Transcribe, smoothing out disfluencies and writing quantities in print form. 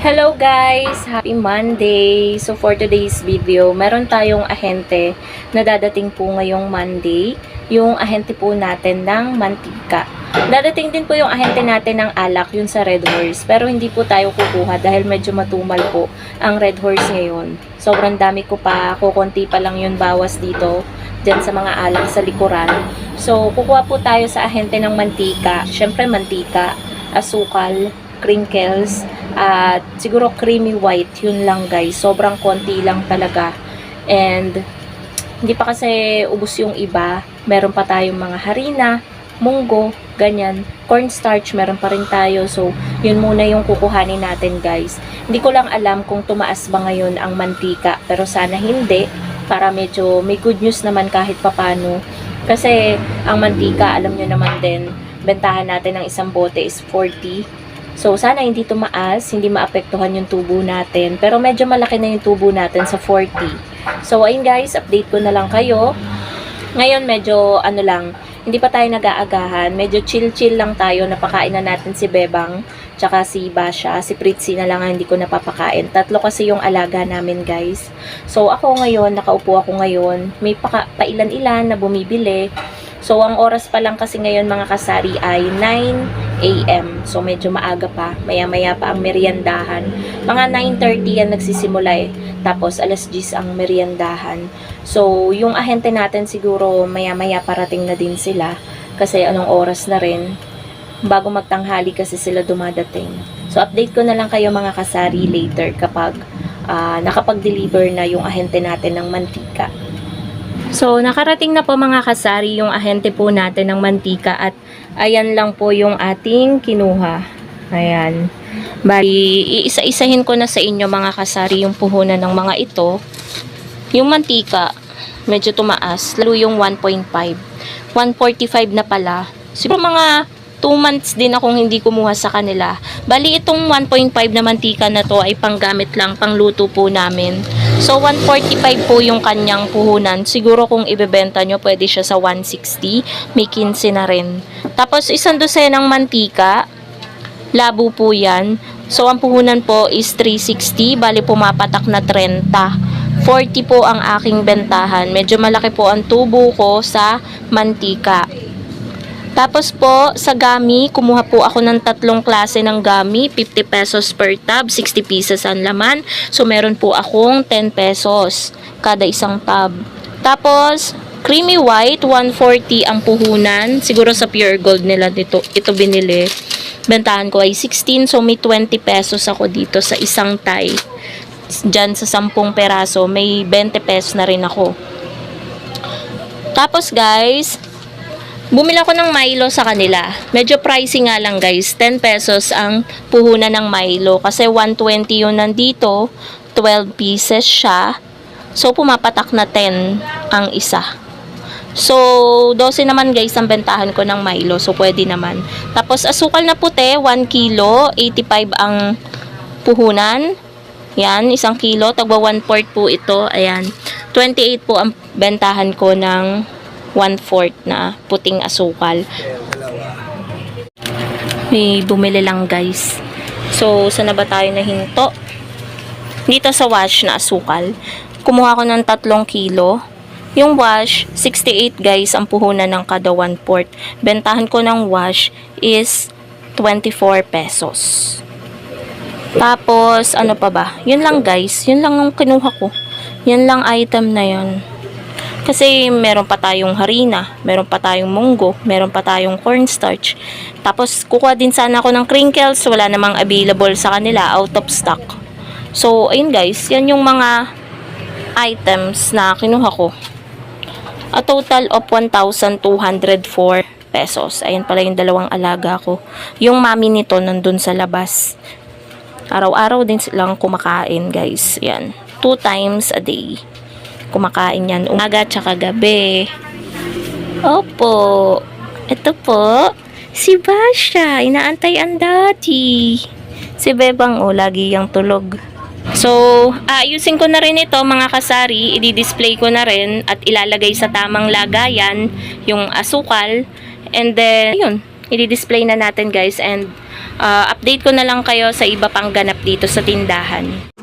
Hello guys! Happy Monday! So for today's video, meron tayong ahente na dadating po ngayong Monday. Yung ahente po natin ng mantika. Dadating din po yung ahente natin ng alak, yun sa Red Horse. Pero hindi po tayo kukuha dahil medyo matumal po ang Red Horse ngayon. Sobrang dami ko pa, kukunti pa lang yun bawas dito, dyan sa mga alak sa likuran. So kukuha po tayo sa ahente ng mantika. Syempre mantika, asukal, crinkles, at siguro creamy white, yun lang guys, sobrang konti lang talaga. And hindi pa kasi ubos yung iba, meron pa tayong mga harina, munggo, ganyan, cornstarch meron pa rin tayo. So yun muna yung kukuhanin natin guys. Hindi ko lang alam kung tumaas ba ngayon ang mantika, pero sana hindi, para medyo may good news naman kahit papano. Kasi ang mantika, alam nyo naman din, bentahan natin ng isang bote is 40. So, sana hindi tumaas, hindi maapektuhan yung tubo natin. Pero medyo malaki na yung tubo natin sa 40. So, ayun guys, update ko na lang kayo. Ngayon, medyo hindi pa tayo nag-aagahan. Medyo chill-chill lang tayo. Napakain na natin si Bebang, tsaka si Basha. Si Pritzy na lang ang hindi ko napapakain. Tatlo kasi yung alaga namin guys. So, ako ngayon, nakaupo ako ngayon. May pailan-ilan na bumibili. So, ang oras pa lang kasi ngayon mga kasari ay 9 AM. So, medyo maaga pa. Maya-maya pa ang meriendahan. Mga 9:30 yan nagsisimula eh. Tapos, alas 10 ang meriendahan. So, yung ahente natin siguro maya-maya parating na din sila. Kasi anong oras na rin. Bago magtanghali kasi sila dumadating. So, update ko na lang kayo mga kasari later kapag nakapag-deliver na yung ahente natin ng mantika. So, nakarating na po mga kasari yung ahente po natin ng mantika at ayan lang po yung ating kinuha. Ayan. Bali, iisa-isahin ko na sa inyo mga kasari yung puhunan ng mga ito. Yung mantika, medyo tumaas. Lalo yung 1.5. 145 na pala. Siguro mga 2 months din akong hindi kumuha sa kanila. Bali, itong 1.5 na mantika na to ay panggamit lang, pangluto po namin. So, 145 po yung kanyang puhunan. Siguro kung ibebenta nyo, pwede siya sa 160. May 15 na rin. Tapos, isang dosenang mantika. Labo po yan. So, ang puhunan po is 360. Bali, pumapatak na 30. 40 po ang aking bentahan. Medyo malaki po ang tubo ko sa mantika. Tapos po, sa gami, kumuha po ako ng 3 klase ng gami. 50 pesos per tub, 60 pieces ang laman. So, meron po akong 10 pesos kada isang tub. Tapos, creamy white, 140 ang puhunan. Siguro sa Pure Gold nila ito binili. Bentahan ko ay 16. So, may 20 pesos ako dito sa isang tie. Diyan sa 10 peraso, may 20 pesos na rin ako. Tapos, guys, bumili ako ng Milo sa kanila. Medyo pricey nga lang guys. 10 pesos ang puhunan ng Milo. Kasi 120 yun nandito. 12 pieces siya. So, pumapatak na 10 ang isa. So, 12 naman guys ang bentahan ko ng Milo. So, pwede naman. Tapos, asukal na puti. 1 kilo. 85 ang puhunan. Yan. 1 kilo. Tagwa 1/4 po ito. Ayan. 28 po ang bentahan ko ng 1/4 na puting asukal. May bumili lang guys. So, saan na ba tayo nahinto? Dito sa wash na asukal. Kumuha ko ng 3 kilo. Yung wash, 68 guys ang puhunan ng kada 1/4. Bentahan ko ng wash is 24 pesos. Tapos, ano pa ba? Yun lang guys. Yun lang ang kinuha ko. Yan lang item na yun. Kasi meron pa tayong harina, meron pa tayong munggo, meron pa tayong cornstarch. Tapos kukuha din sana ako ng crinkles, wala namang available sa kanila, out of stock. So, ayun guys, yan yung mga items na kinuha ko. A total of 1,204 pesos. Ayun pala yung 2 alaga ko. Yung mami nito nandun sa labas. Araw-araw din silang kumakain guys. Yan, 2 times a day. Kumakain yan umaga tsaka gabi. Opo. Ito po. Si Basha. Inaantay ang daddy. Si Bebang lagi yung tulog. So, ayusin ko na rin ito mga kasari. I-display ko na rin at ilalagay sa tamang lagayan yung asukal. And then, yun. I-display na natin guys. And Update ko na lang kayo sa iba pang ganap dito sa tindahan.